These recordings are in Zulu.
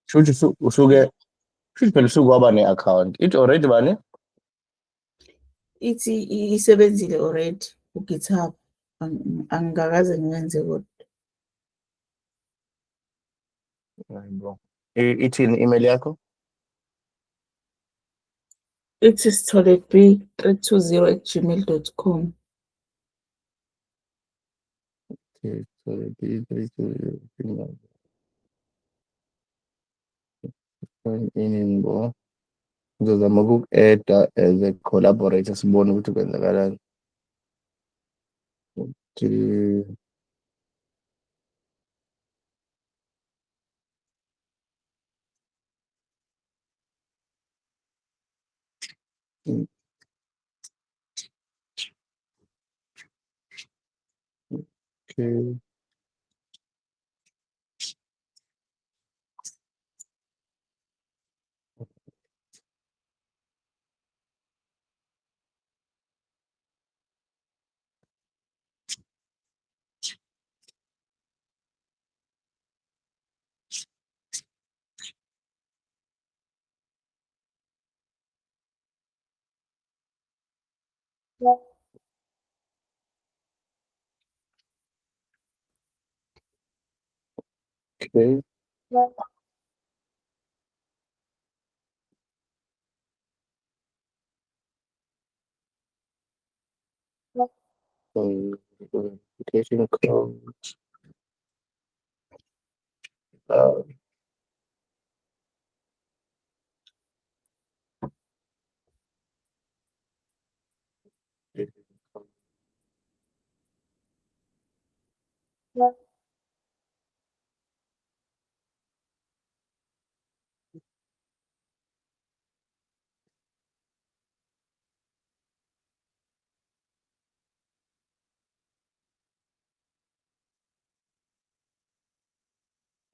Shuthi usuke shuthi phela usuke waba ne-account. It already bani? Ithi isebenzile already ku-GitHub. Angikaze ngiwenze kodwa. Hayibo. Ithini i-email yakho? Ithi sitholeB320@gmail.com. Okay, so iningo. Ngizozama ukuku-add-a as a collaborator sibone ukuthi kwenzakalani. Okay. Okay. Okay. Verification code. Uh,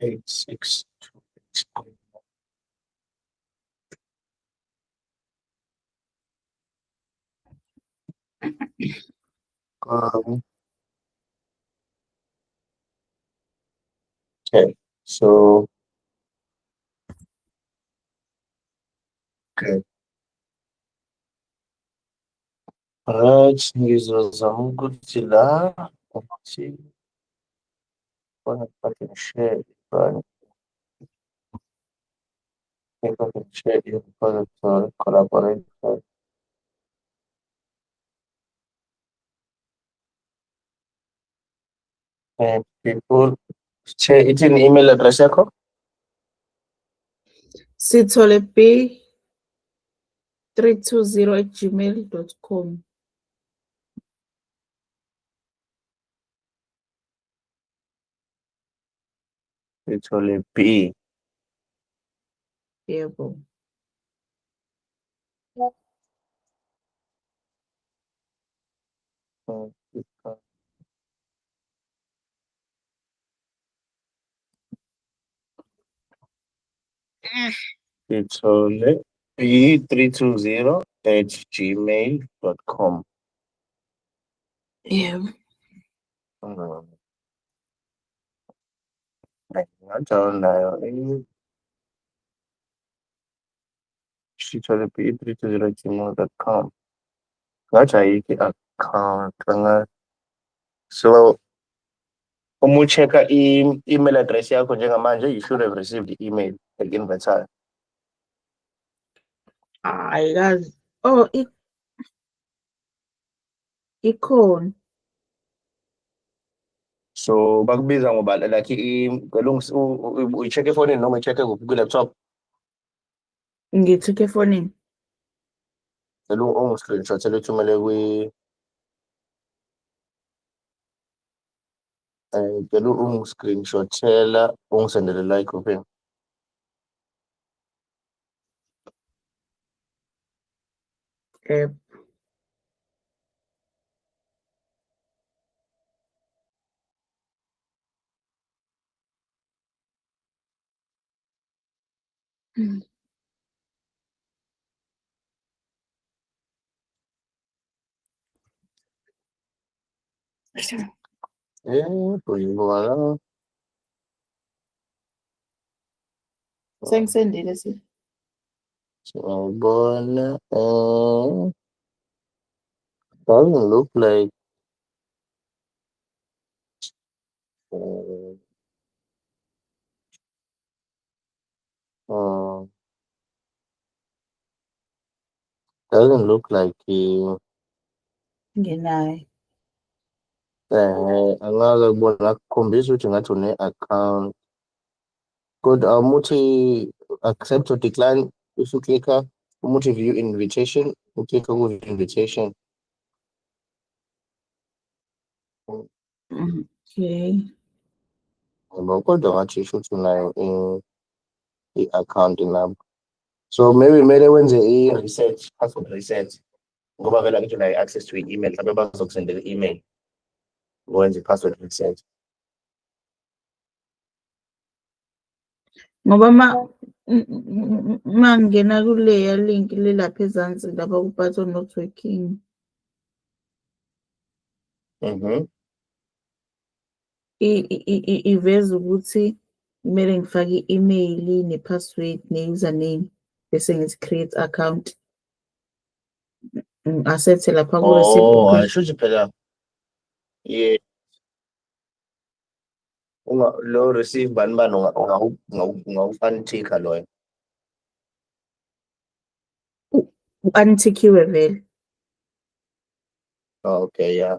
Eight six two. Um, okay, so okay. Alright, ngizozama ukuthi la ukuthi I can share it, but if I can share it because it's collaborate. And people share it in email address yakho. sitholeB320@gmail.com. It's only B. Yebo. It's only B320@gmail.com. Yebo. Ngajawu nayo sithole B320@gmail.com. Ngathi ayikho i-account so uma u-check-a i-email address yakho njengamanje, you should have received the email ekuinvathayo. Ayikazi. Oh, ikhona. So bakubiza ngoba like uyi-check efonini noma uyi-check-e kuphi kwi-laptop. Ngi-check efonini. Cela ungu-screenshot elithumele cela ungu-screenshot-ela ungisendele la egruphini. Yebo. Voilà. Sengisendile si. Sawubona. Doesn't look like uh, uh, doesn't look like you. Ngenayo. Angake kubona akukhombisa ukuthi ngathi une-account. Kodwa umuthi accept or decline, usuklikha umuthi view invitation, uklikha ku-view invitation. Okay. Yabo, kodwa ngathi isho ukuthi unayo i-account nabo. So maybe kumele wenze i-reset, password reset. Ngoba vele angithi unayo access to i-email, mhlawumbe bazokusendela i-email. Wenze i-password reset. Ngoba mangena kuleya link lelapha ezansi lapha ku-button not working. Iveza ukuthi kumele ngifake i-email ne-password ne-username bese ngithi create account. Asethe lapha ku-receive. Sho ukuthi phela yeah. Lo receive bani ungawu-untick-a loyo. U-untick-iwe vele. Okay, yeah.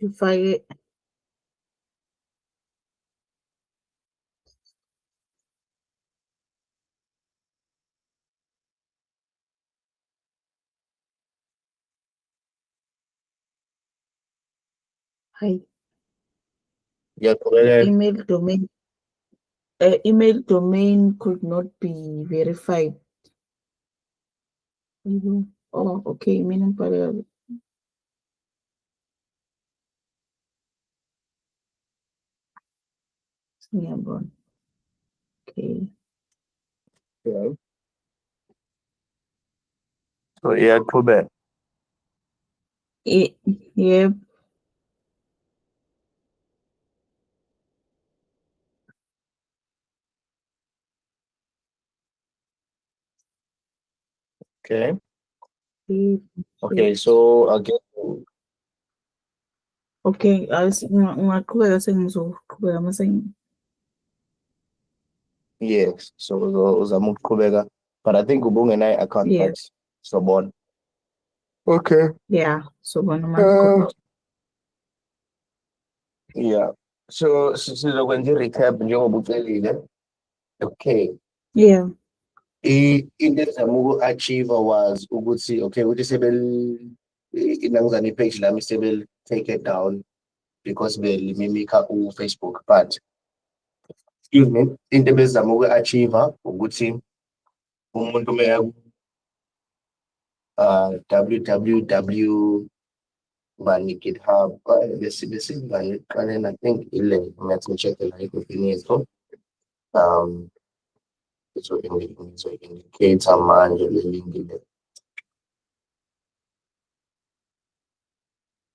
Ngifake hayi Ngiyaqhubekela. email domain could not be verified. Oh, okay, mina ngibhale kabi. Ngiyabona. Okay. Yeah. So iyaqhubeka. Yep. Okay. Okay, so again. Okay, ungaqhubeka sengizoqhubeka mase. Yes, so uzama ukuqhubeka, but I think ubungenayo i-account Yeah. but sobona. Okay. Yeah, sobona manje. Yeah. So sizokwenza i-recap njengoba ucelile. Okay. Yeah. Into ezama uku-achieve was ukuthi okay ukuthi inangizana i-page lami take it down because belimimika u-Facebook, but excuse me, into ebezama uku-achieve ukuthi umuntu meya www bani GitHub besingane I think ile ngathi ngicheck la ikuphini yethu indicator manje le link le.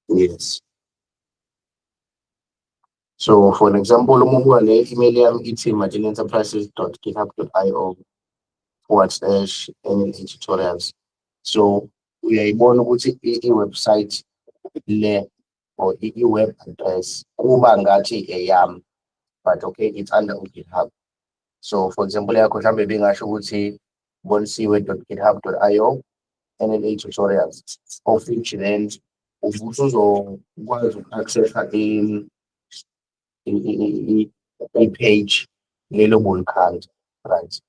Yes. So for an example, uma le email yami ithi margilenterprises.github.io/NLA tutorials. So uyayibona ukuthi i-website le or i-web address kuba ngathi eyami, but okay it's under GitHub. So for example yakho mhlambe bengasho ukuthi bonisiwe.github.io NLA tutorials, of which then uzokwazi uku-accessa i-page lelo bolikhanda, right?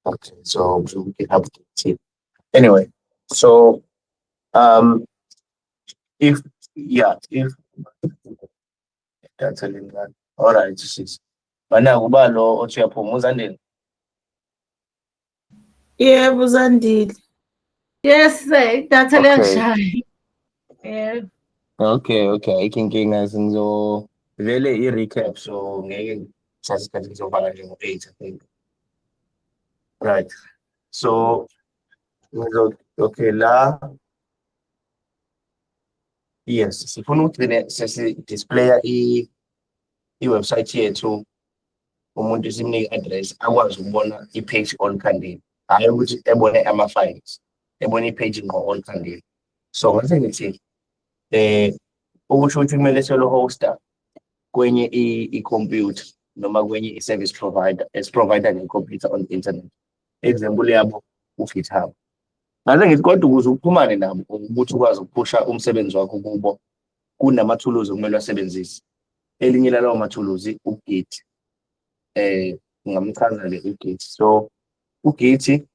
Okay, so we can have it. Anyway, so if that's a link that all right, Bana kuba lo othi uyaphuma uZandile. Yebo, Zandile. Yes, sir, idatha Okay. liyashaya. Yebo. Okay, ayikho inkinga vele i-recap, so ngeke sithathe isikhathi kuzovala nje ngo-8, I think. Right. So, okay, la, yes, sifuna ukugcine sesi-displaya i-website yethu, umuntu simnike i-address, akwazi ukubona i-page OnKandile. Hhayi ukuthi ebone ama-files, ebone i-page ngqo OnKandile. So, ngase ngithi, okusho ukuthi kumele selo-hosta kwenye i-computer noma kwenye i-service provider esi-provider nge-computer on the internet. Example yabo u-GitHub. Ngase ngithi kodwa ukuze uxhumane nabo ukuthi ukwazi ukuphusha umsebenzi wakho kubo, kunamathuluzi okumele wasebenzise. Elinye lalawo mathuluzi u-Git. Ngingamchazela u-Git. So u-Git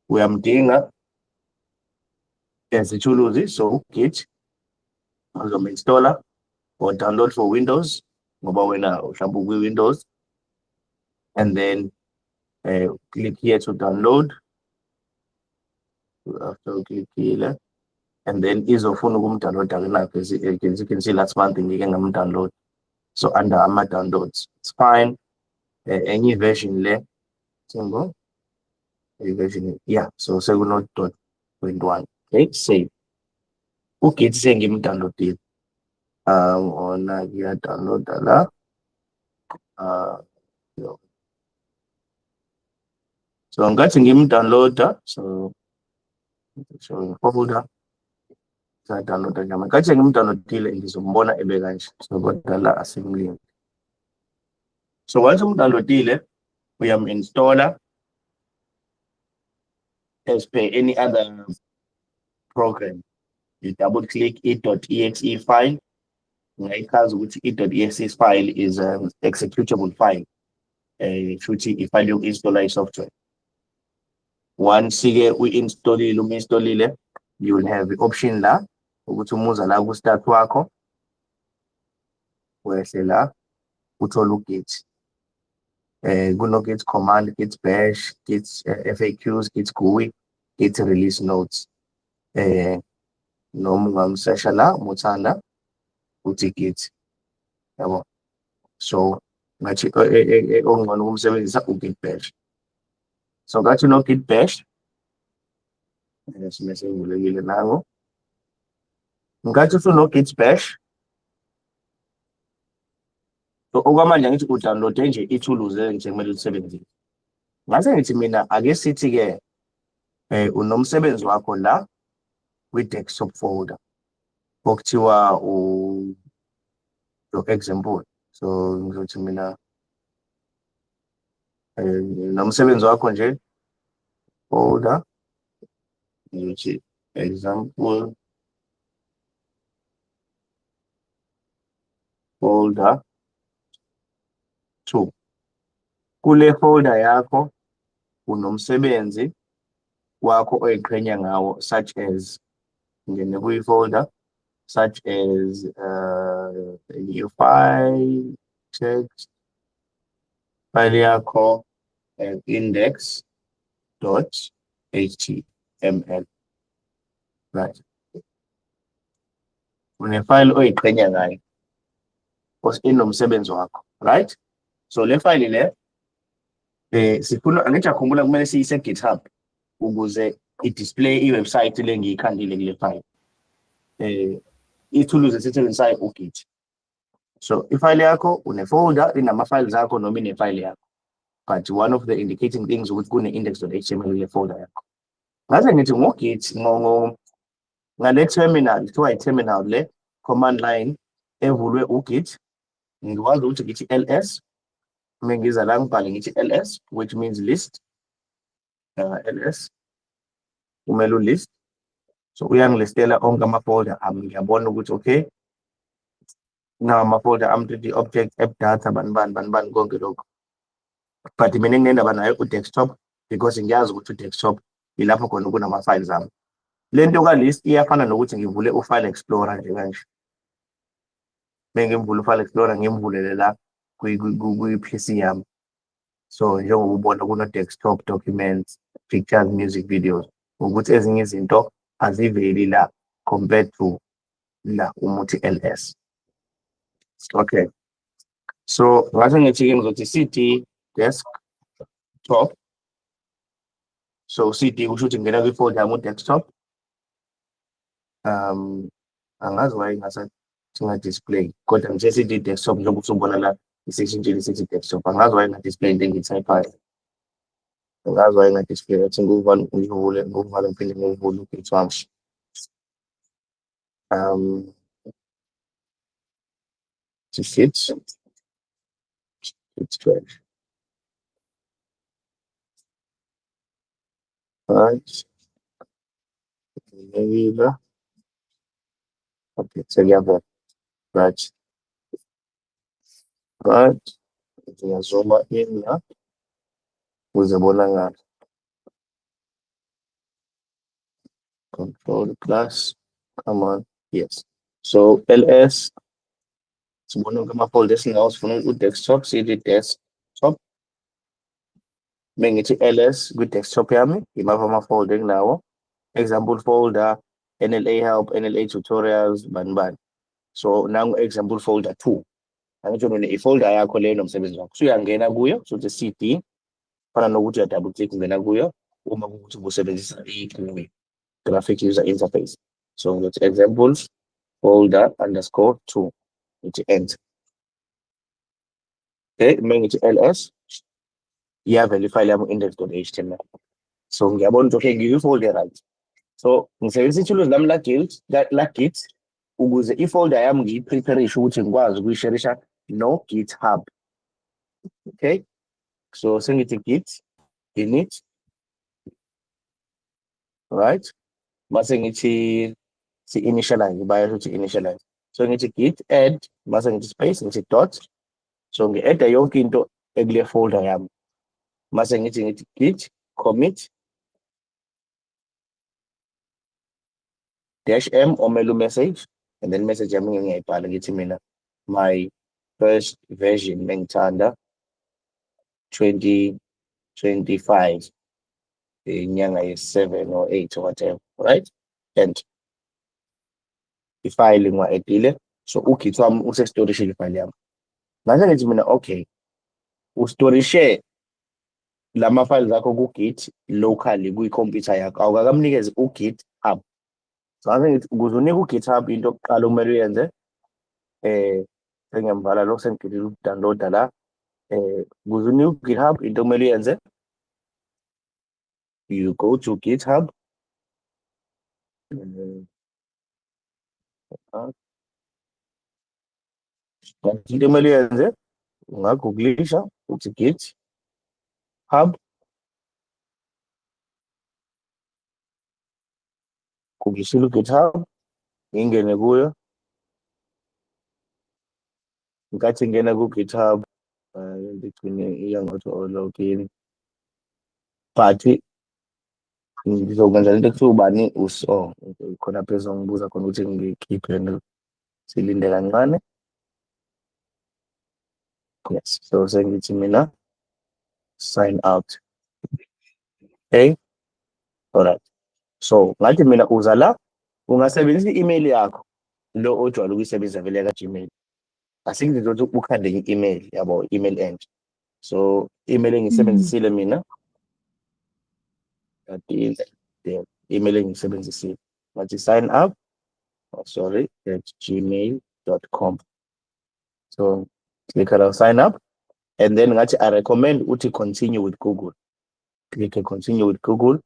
uyamdinga as ithuluzi, so u-Git uzom-installer or download for Windows ngoba wena mhlawumbe ukwi-Windows, and then click here to download. After you click here, and then izofuna ukumdownloada kenaphi, as you can see last month ngike ngamdownload. So under ama downloads, it's fine. Any version le, single version, yeah. So sekuno.1. Okay, save. Okay, sengimdownloadile. Ona download la. So ngathi ngimdownloada, so folder download nje ngathi ngimdownloadile ngizombona ebe kanje. So kodwa la asimlink. So once umdownloadile, uyam-installer as per any other program. You double click .exe file. Ngayichaza ukuthi i.exe file is an executable file. Futhi ifile yoku-installa i-software. Once umu-installile, you will have the option la ukuthi umuza la ku-start wakho, wehle la uthola u-Git. Kuno-Git command, Git bash, Git FAQs, Git GUI, Git release notes. Noma ungamsesha la umuthanda uthi Git, yabo. So ngathi ongcono ukumsebenzisa u-Git bash. So ngathi no-Git bash, simese ngivulekile nango. Ngathi usuno-Git bash, so okwamanje ngithi udownloade nje ithuluzi nje kumele ulisebenzise. Ngase ngithi mina ake sithi-ke unomsebenzi wakho la kwi-desktop folder okuthiwa example. So ngizothi mina nomsebenzi wakho nje folder, ngizothi example folder 2. Kule folder yakho unomsebenzi wakho oyiqhenya ngawo, such as ngene kwi-folder such as new file, text, file yakho index.html. Right. Une-file oyiqhenya ngayo inomsebenzi wakho, right? So le file le sifuna angithi akhumbula kumele siyise GitHub ukuze i-display i-website le ngiyikhandile kule file. Ithuluzi esisebenzisayo u-Git. So ifile yakho une-folder inama-files akho noma ine-file yakho, but one of the indicating things ukuthi kune-index.html kule folder yakho. Ngase ngithi ngo-Git ngale terminal, kuthiwa i-terminal le command line evulwe u-Git, ngikwazi ukuthi ngithi ls, mengiza la ngibhale ngithi ls, which means list. ls kumele u-list. So uyangilistela onke ama-folder ami, ngiyabona ukuthi okay, nawa ama-folder ami, object, app data, bani konke lokho. But mina nginendaba nayo u-desktop because ngiyazi ukuthi u-desktop ilapho khona kunama-files ami. Le nto ka-list iyafana nokuthi ngivule u-file explorer nje kanje. Mengimvula u-file explorer ngimvulele la kwi-PC yami. So njengoba ubona kuna-desktop documents, pictures, music videos, ukuthi ezinye izinto aziveli la compared to la umuthi LS. Okay. So ngase ngithi-ke ngizothi CD desktop. So CD kusho ukuthi ngena kwi-folder yami desktop. Angazi why singa-display kodwa nje CD desktop njengoba usubona la i-section nje sithi desktop. Angazi why inga-display into engiyithayiphayo. Angazi why inga-display athi ngivule ngiphinde ngivule upage wami. It's good. Right. Maybe okay, so yeah, right. Ngiyazoma in la uzobona ngapha. Control plus, come on, yes. So LS, sibona kuma-folder esinawo sifuna u-desktop, CD desktop. Mengithi LS kwi-desktop yami, imaphi ama-folder enginawo. Example folder, NLA help, NLA tutorials, bani. So nangu example folder 2. Angitsho mina i-folder yakho leyo nomsebenzi wakho. So uyangena kuyo, so the CD, fana nokuthi uya double click ungena kuyo, uma kuwukuthi ubusebenzisa i-GUI, graphic user interface. So ngithi examples folder _2, ngithi enter. Okay, mengithi LS, iyavela ifile yami index.html. So ngiyabona ukuthi okay, ngiyi-folder right. So ngisebenzisa ithuluzi lami la Git ukuze i-folder yami ngiyi-preparishe ukuthi ngikwazi ukuyisharisha no GitHub. Okay, so sengithi git init, right? Mase ngithi si-initialize, bayasho ukuthi initialize. So ngithi git add, mase ngithi space, ngithi dot. So ngi-add yonke into ekule folder yami. Mase ngithi git commit -m omelu message, and then message yami ngiyayibhala ngithi mina my first version mengithanda 2025 inyanga ye-7 or 8 or whatever, right? And ifile ngiwa-edile, so uGit wami usestorishile ifile yami. Ngase ngithi mina okay, ustorishe lama-files akho ku-Git locally kwi-computer yakho, awukakamnikeze uGitHub. So ngase ngithi ukuze unike uGitHub into yokuqala okumele uyenze, sengiyambala lo sengigidile ukudownloada la, ukuze unike uGitHub into okumele uyenze, you go to GitHub. Into okumele uyenze, ungagooglisha uthi GitHub, googlisile uGitHub, ngingene kuyo, nkathi ngena ku-GitHub, ngigcine iyangathi login, but ngizokwenza lento ekuthiwa ubani khona phezulu ngibuza khona ukuthi ngikhiphe, silinde kancane. Yes, so sengithi mina sign out. Okay, alright. So ngathi mina uza la ungasebenzisa i-email yakho lo ojwayele ukuyisebenzisa vele ka-Gmail. Asikho ukuthi ukhande i-email yabo, email entsha. So email engiyisebenzisile mina the email engiyisebenzisile ngathi sign up, @gmail.com. So click on sign up, and then ngathi I recommend uthi continue with Google. Click continue with Google.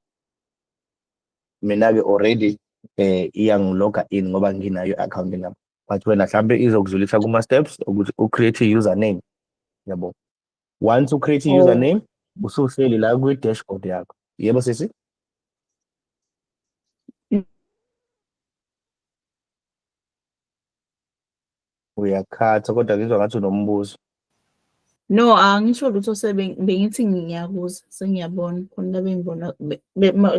Mina-ke already iyangiloga in ngoba nginayo i-account nami, but wena mhlambe izokudlulisa kuma-steps ukuthi ucreate i-username, yabo. Once ucreate i-username, usuhleli la kwi-dashboard yakho. Yebo sisi? Uyakhatha kodwa ngizwa ngathi unombuzo. No, angisho lutho bengithi ngiyakuza, sengiyabona khona la bengibona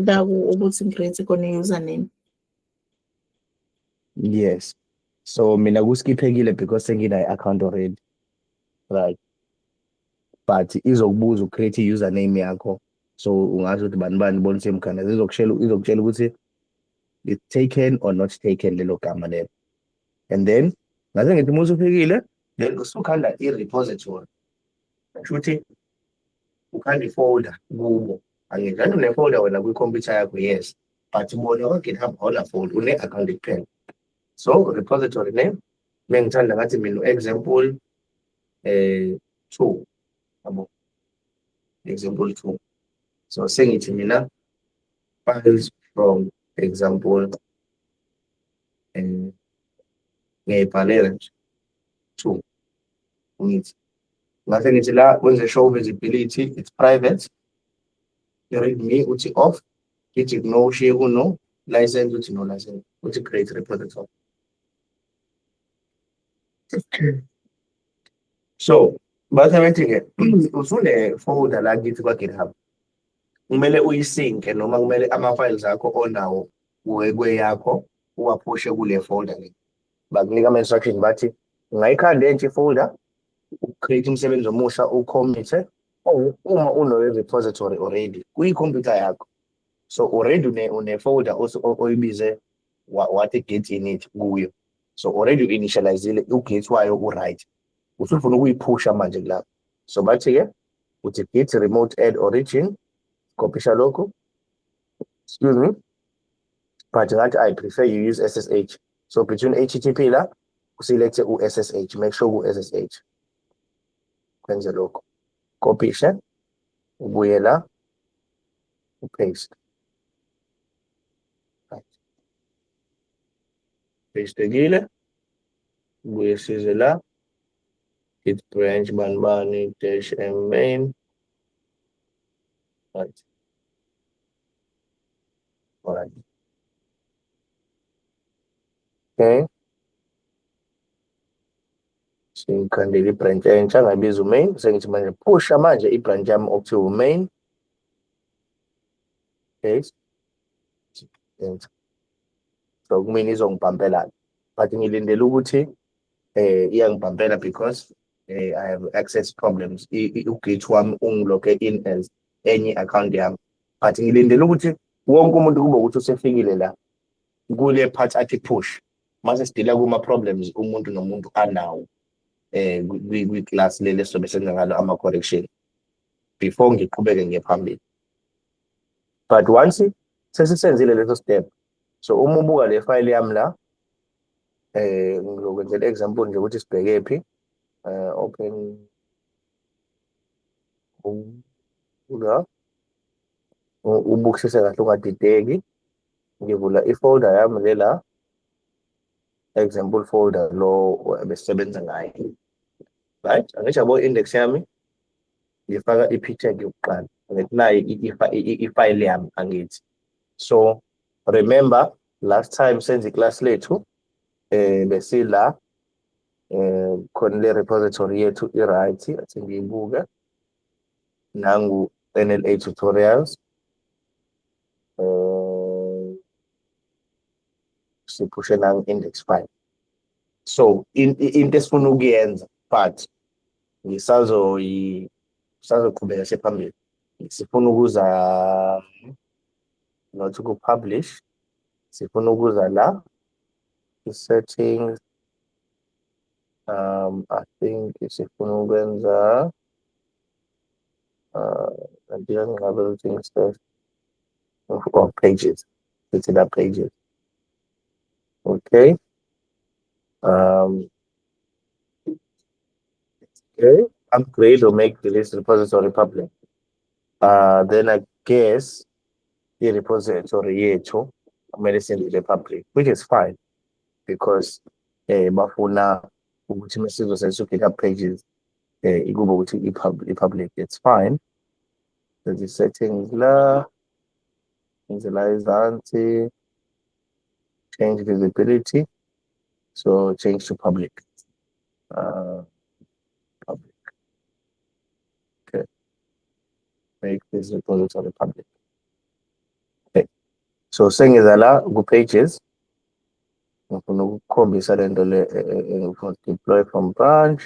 la ukuthi ngicreate khona i-username. Yes. So mina kuskiphekile because senginayo i-account already. Right. but izokubuza ucreate i-username yakho. So ungasho ukuthi bani bona semkhanda izokutshela ukuthi it's taken or not taken lelo gama lelo. And then ngase ngithi uma usufikile then usukhanda i-repository. Kushuthi ukhanda i-folder kubo. Angizange une-folder wena kwikhompyutha yakho, yes, but ubone GitHub awuna-folder, une-account kuphela. So repository name mengithanda ngathi mina example 2 yabo, example 2. So sengithi mina files from example ngiyibhalela nje 2 ngithi ngase ngithi la wenze show visibility, it's private, readme uthi off, ngithi no share no license, uthi no license, uthi create repository. Okay. So basebenzile usune folder la kithi kwa GitHub, kumele uyisinke noma kumele ama-files akho onawo kweyakho uwaphushe kule folder le. Bakunika ama-instruction bathi ungayikhanda entsha i-folder, ucreate umsebenzi omusha, ucommit uma repository already kuyikhompyutha yakho. So already une-folder oyibize wathi git init kuyo. So already u-initializile u-git wayo u-right. Usufuna ukuyiphusha manje kulapho. So bathi-ke uthi git remote add origin, copyisha lokho. Excuse me. But ngathi I prefer you use SSH. So between HTTP la, uselect u-SSH, make sure ku-SSH. Kwenze lokho. Copyisha, ubuye la, upaste. Right. Paste-ekile, ubuye size la, git branch banbani -m main. Right. All right. Okay. Singikhandile ibranch entsha ngabiza umain, sengithi manje pusha manje ibranch yami okuthiwa umain. Okay. Enter. So kumina izongibhampela, but ngilindele ukuthi iyangibhampela because I have access problems. U-git wami ungilogge in as enye account yami, but ngilindele ukuthi wonke umuntu kube ukuthi usefikile la kule part athi push. Mase sidila kuma-problems umuntu nomuntu anawo kwi-class leli sobe senza ngalo ama-correction before ngiqhubeke ngiye phambili. But once sesisenzile leso step, so uma ubuka le file yami la, ngizokwenzela example nje ukuthi sibheke phi, open la, ubukisise kahle ungadideki, ngivula i-folder yami lela, example folder lo besebenza ngayo. Right, angisho yabo index yami ngifaka i-ptag yokuqala, ngithi nayi i-file yami angithi. So remember last time senze class lethu besila khona le repository yethu i-right, athi ngiyibuke nangu NLA tutorials, siphushe nangu index file. So into esifuna ukuyenza but ngisazoqhubeka sephambili, sifuna ukuza not to publish, sifuna ukuza la settings, I think sifuna ukwenza I didn't have everything first. Or pages, it's in that pages. Okay. Okay, upgrade or make the list repository public. Then I guess the repository yethu medicine is public, which is fine because bafuna ukuthi mesizo sesukela pages ikube ukuthi i-public, it's fine. So the settings la, initialize anti, change visibility, so change to public. Public. Okay. Make this repository public. Okay. So saying is ala go pages. Ngifuna ukukhombisa lento le deploy from branch.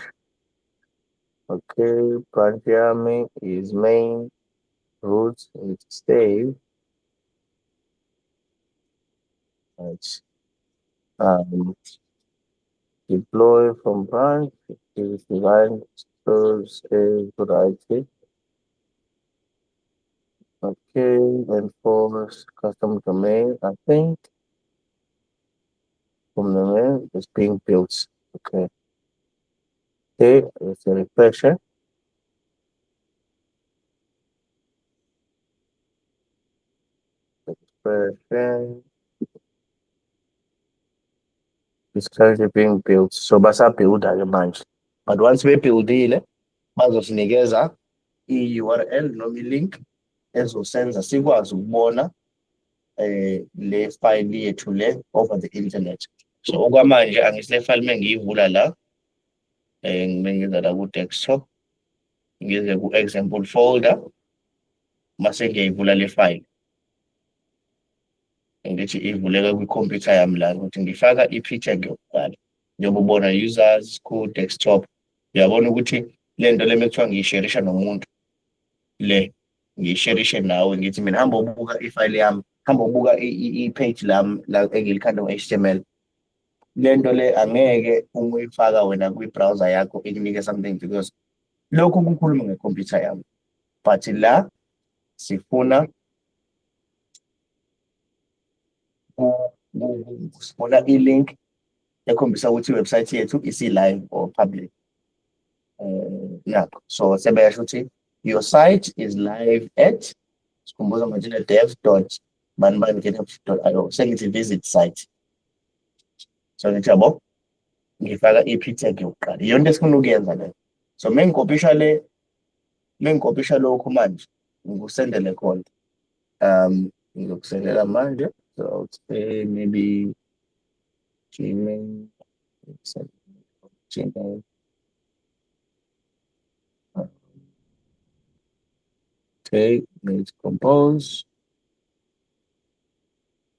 Okay, branch yami is main, root is save. Right. Deploy from branch is designed to save right click. Okay, enforce custom domain. I think from the main is being built. Okay. Okay, it's a refresher. Refresher. It's currently being built. So basabhiuda-ke manje. But once bebhildile, bazosinikeza i-URL noma i-link ezosenza sikwazi ukubona le file yethu le over the internet. So okwamanje angithi le file mengiyivula la mengiza la ku-desktop ngize ku-example folder mase ngiyayivula le file ngithi ivuleka kwikhompyutha yami la ukuthi ngifaka i-picture ngiyokuqala njengoba ubona users ku-desktop uyabona ukuthi le nto le mekuthiwa ngiyisherisha nomuntu le ngiyisherishe nawe ngithi mina hamba ubuka ifayile yami hamba ubuka i-page lami la engilikhanda ngo-HTML le nto le angeke uma uyifaka wena kwi-browser yakho ikunike something because lokhu kukhuluma ngekhompyutha yami but la sifuna sifuna i-link ekhombisa ukuthi iwebsite yethu isi-live or public. Nakho so sebeyasho ukuthi your site is live at sikhumbuza manje dev dot banibani.io sengithi visit site so ngithi yabo ngifaka i-ptag yokuqala iyona into esifuna ukuyenza leyo so mengikopisha lokhu manje ngikusendele khona ngizokusendela manje so I would say maybe Gmail. Gmail. Okay, need to compose.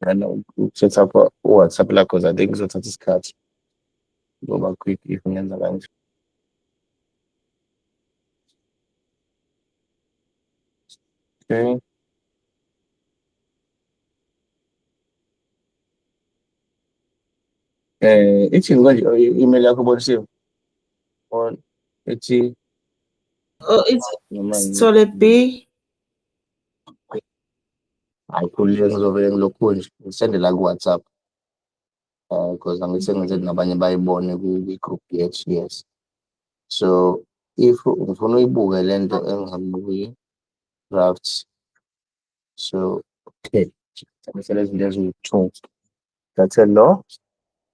And set up a WhatsApp because I think that's this card. Go back quick if we end the lunch. Okay. It's in what email yakho bonisiwe on it's Oh, it's Sole B. ayikhulile ngizovele ngilokhu nje ngisendela ku-WhatsApp because angithi ngize nabanye bayibone kwi-group yethu yes so if ngifuna uyibuke le nto engihambe draft so okay ngisele izinto eziwu-2 thathe lo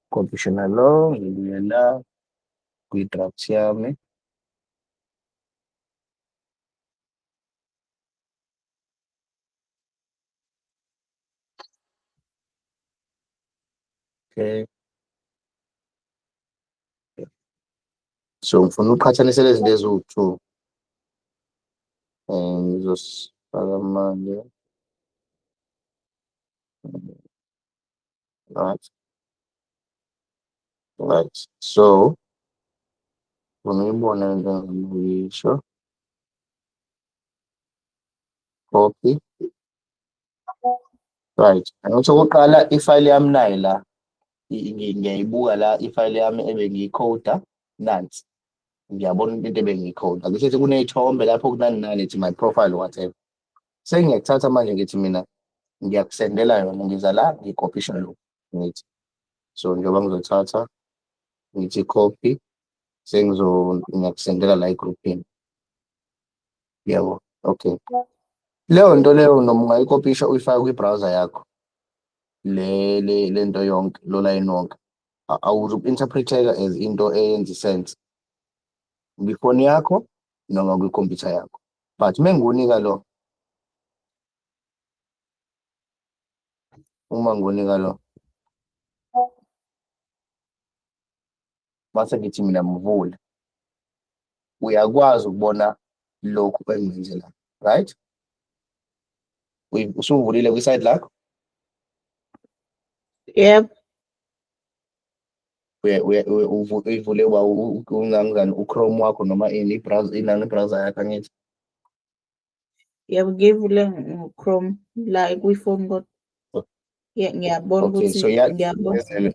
computational law ngibuye la kwi-draft yami okay so ngifuna uqhathanise lezi zinto eziwu-2 ngizosifaka manje right so ngifuna uyibone le nto engiyisho copy right angithi okokuqala ifayile yami nayi la ngiyayibuka la ifayile yami ebengiyikhoda nansi ngiyabona into ebengiyikhoda akusithi kuney'thombe lapho kunani nani ithi my profile whatever sengiyakuthatha manje ngithi mina ngiyakusendela yona ngiza la ngikopisha lokhu ngithi so njengoba ngizothatha ngithi copy ngiyakusendela la egruphini yabo okay leyo nto leyo noma ungayikopisha uyifake kwi-browser yakho le nto yonke lo line wonke awuzu-interpret-eka as into eyenza isense kwifoni yakho noma kwikhompyutha yakho but mengunika lo uma ngunika lo mase ngithi mina mvule uyakwazi ukubona lokhu engenzela right usuvulile kwi-site lakho Yep. uyivule uba ungangani uChrome wakho noma ini browser inani browser yakho angithi. Yebo, ngiyivule ngo-Chrome la kwi-phone kodwa. Ngiyabona Okay, ukuthi so ngiyabona.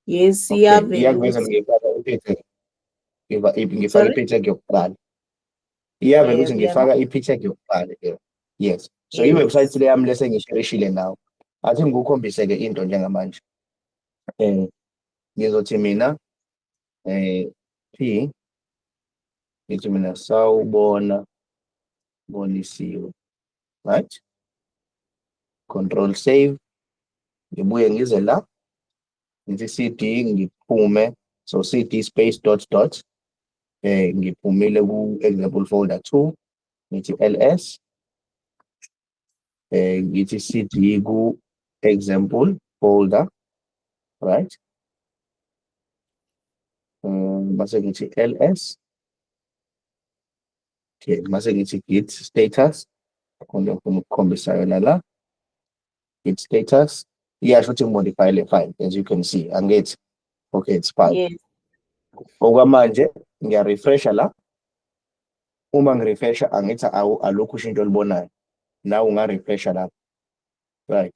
Yes, okay, iyavela iyakuvezela ukuthi ngifaka i-picture ngifaka sorry? i-picture yokuqala. Iyavela ukuthi ngifaka Yebo. i-picture yokuqala. Yes. So Yes. iwebsite le yami lese ngishirishile nawo. Athi ngikukhombise-ke into njengamanje. Ngizothi mina P ngithi mina Sawubona Bonisiwe, right? Control save, ngibuye ngize la, ngithi CD ngiphume, so CD space dot dot, ngiphumile ku-example folder 2, ngithi LS, ngithi CD ku-example folder, right? Mase ngithi LS, okay, mase ngithi git status, khona ukukhombisa yona la, git status, iyasho ukuthi modify le file, as you can see, angithi, okay, it's fine. Yes. Okwamanje, ngiya-refresha la, uma ngirefresha angithi alukho ushintsho olubonayo, nawe unga-refresha la, right?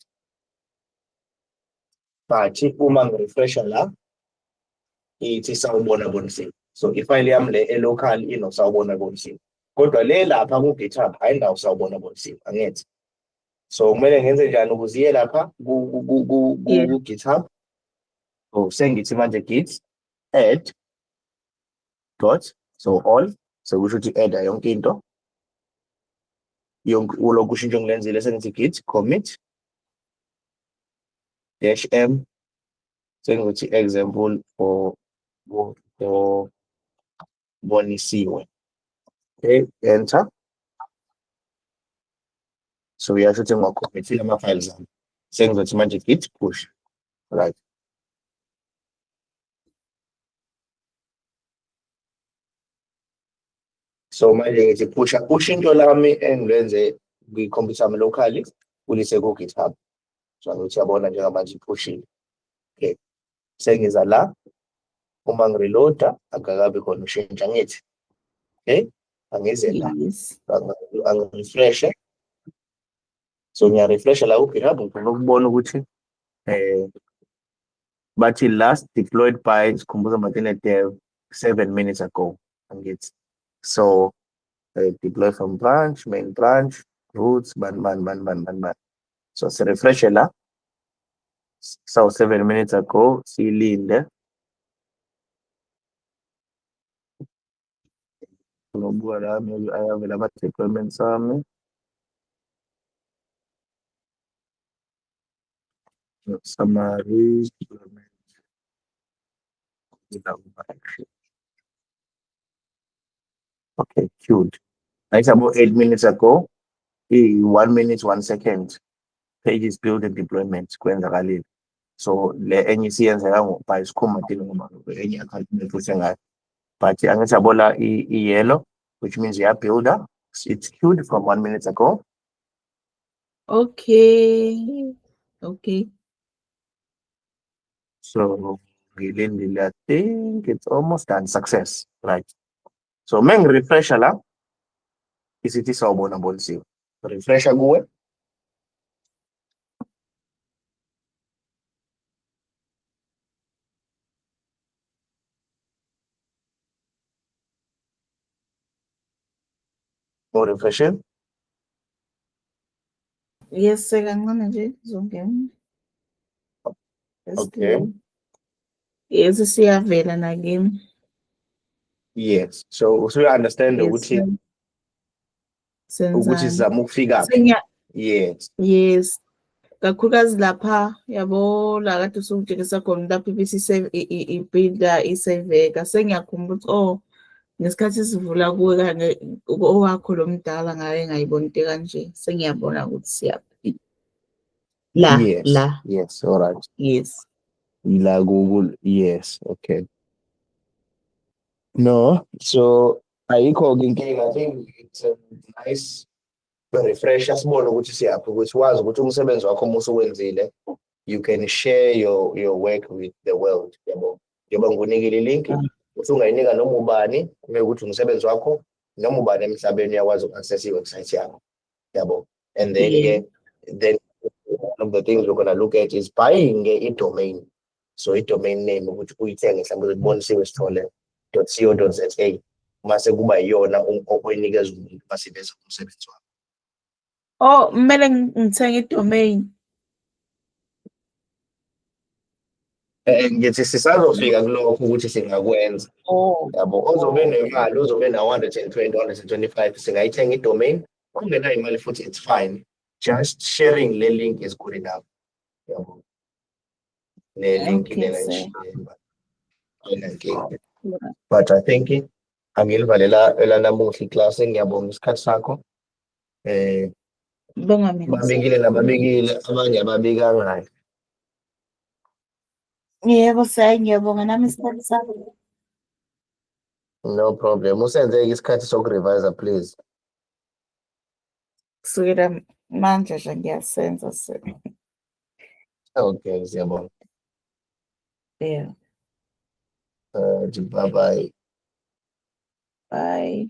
But uma ngirefresha la, ithi Sawubona Bonisiwe. So ifayile yami le e-local ino-Sawubona Bonisiwe. Kodwa le lapha ku-GitHub ayinawo Sawubona Bonisiwe, angithi. So kumele ngenze njani ukuze iye lapha Yeah. ku-GitHub? So sengithi manje git add dot, so all, so kusho ukuthi add yonke into. Ulokhu ushintsho ngilenzile sengithi git commit -m, sengithi example for Bonisiwe. Okay, enter. So uyasho ukuthi ngiwakhomithile ama-files ami. Sengizothi manje git push, right? So manje ngithi pusha ushintsho lami engilwenze kwikhompyutha yami locally ulise ku-GitHub. So angithi uyabona njengamanje iphushile. Okay, sengiza la, uma ngireloada akakabi khona ushintsho angithi. Okay, angize la, Yes. angirefreshe. So ngiya-refresha la ku-GitHub ngifuna ukubona ukuthi bathi last deployed by Sikhumbuzo Madina Dev 7 minutes ago, angithi. So deploy from branch, main branch, roots, ban. So refresh la. So 7 minutes ago, silinde. Maybe I have a deployment sami. Summary deployment. Okay, cute. It's about 8 minutes ago. 1 minute, 1 second. Page is built and deployment. Kwenzakalile. So le enye siyenzeka by Sikhumbuzo Madina ngoba enye account nefuthi ngayo. But angithi yabola i-yellow, which means you are builder. It's queued from 1 minute ago. Okay. Okay. So I think it's almost done. Success, right? So meng refresh la. Isithi Sawubona Bonisiwe. Refresh kuwe. Mo refresh. Yes, sekancane nje zongena. Okay. Yes, siyavela nakimi. Yes. So you understand Yes. ukuthi Senzani. sizama ukufika. Yes. Yes. Kakhulukazi lapha yabo la kade usungitshengisa khona lapho ibisi i-builder iseveka sengiyakhumbula ukuthi ngesikhathi sivula kuwe kanye owakho lo mdala ngaye ngayibona into kanje sengiyabona ukuthi siyapha la yes, all right. Yes. La Google, yes, okay. No, so ayikho inkinga. I think it's a nice refresh asibone ukuthi siyaphi ukuthi wazi ukuthi umsebenzi wakho uma usuwenzile you can share your work with the world. Yabo. Njengoba ngikunikile link, usungayinika noma ubani, mekuthi umsebenzi wakho, noma ubani emhlabeni uyakwazi uku-access i-website yakho. Yabo. And then Yeah. then one of the things we're gonna look at is buying a domain. So a domain name which uyithenge mhlawumbe uzibonisiwe sithole .co.za. Mase kuba yiyona oyinikeza umuntu basebenza umsebenzi wakho. Oh, kumele ngithenge i-domain. Ngithi sisazofika kulokho ukuthi singakwenza. Oh. Yabo, ozobe nemali, ozobe na 120, 125, singayithenga i-domain. Ongenayo imali futhi it's fine. Just sharing le link is good enough. Yabo. Le link Okay, lena sir. ayinankinga. But I think angilivalela elanamuhla iclass, ngiyabonga isikhathi sakho. Bonga mina. Babikile nababikile, abanye ababikanga. Yebo, sir, ngiyabonga nami isikhathi sakho. No problem. Usenze isikhathi sokurevise please. Kusukela manje nje ngiyasenza, sir. Okay, siyabonga. Yeah. Bye bye. Bye.